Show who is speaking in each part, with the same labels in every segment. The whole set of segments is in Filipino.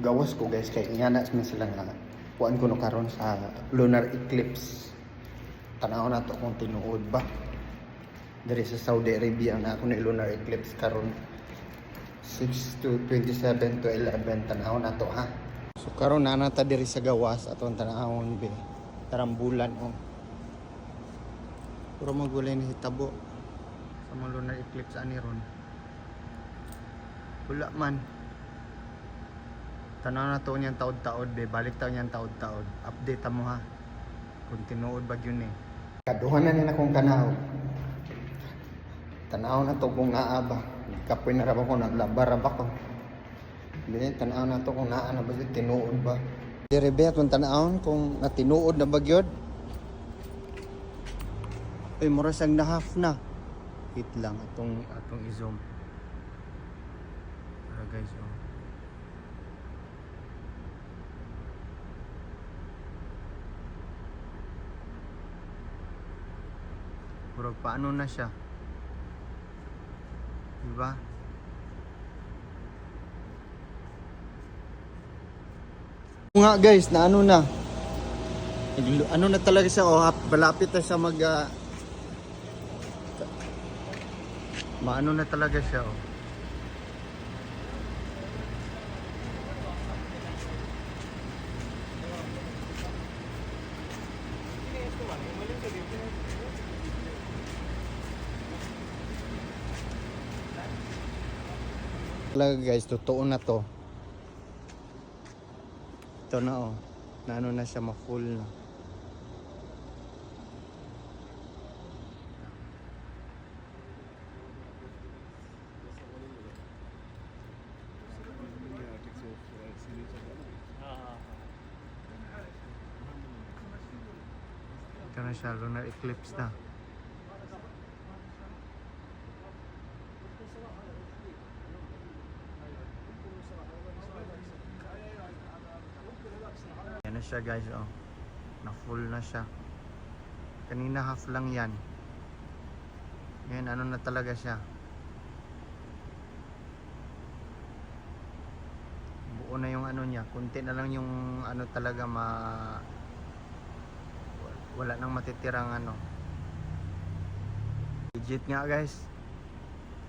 Speaker 1: gawas ko guys kay ingana man sila nga kuan ko no karon sa lunar eclipse. Tanaw na to kung tinuod ba. Diri sa Saudi Arabia na ako ni lunar eclipse karon 6 to 27 to 11 tanaw na to ha. So karon na nata diri sa gawas aton tanahon be tarambulan oh. Puro magulay ni hitabo sa mga lunar eclipse ani ron. Wala man. Tanaw na to niyang taod-taod be, balik taon niyang taod-taod. Update mo ha. Kung tinuod ba yun eh. Kaduhan na nila akong tanaw. Tanaw na to kung naaba. Kapoy na raba ko, naglabaraba ko. Hindi, tanaw na to kung naa na ba yun, tinuod ba. Dire be, atong tanawon kung natinuod na ba yun. Uy, murasag na half na. Hit lang atong i-zoom. Para guys, oh. Murag paano na siya. Diba? Nga guys, na ano na. Ano na talaga siya, oh, malapit na siya maano na talaga siya, oh. Talaga guys, totoo na to. Ito na oh. Naano na siya, ma-full na. Ito na siya, lunar eclipse na. Yan na siya guys, oh. Na full na siya. Kanina half lang yan. Ngayon ano na talaga siya. Buo na yung ano niya. Kunti na lang yung ano talaga wala nang matitirang ano. Legit nga guys.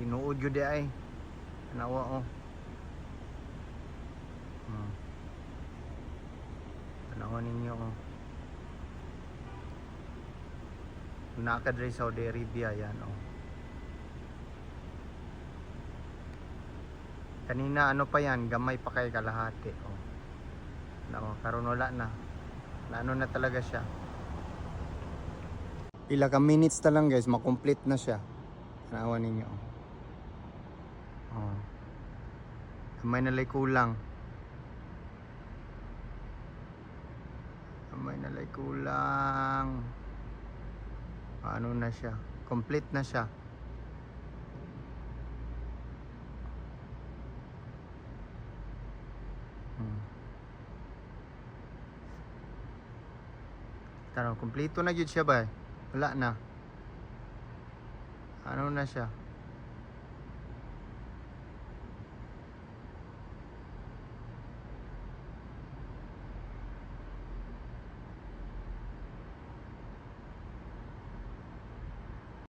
Speaker 1: Tinuod yun di ay. Tanawa oh. Tanawa ninyo oh. Nakadre Saudi Arabia yan oh. Kanina ano pa yan, gamay pa kay kalahati oh. No, karon wala na. Naano na talaga siya. Pila ka minutes na lang guys, makomplete na siya. Tanawa ninyo oh. Gamay na lay kulang. Gamay na lay kulang. Ano na siya, complete na siya. Tara, kompleto na yun siya ba? Wala na. Ano na siya?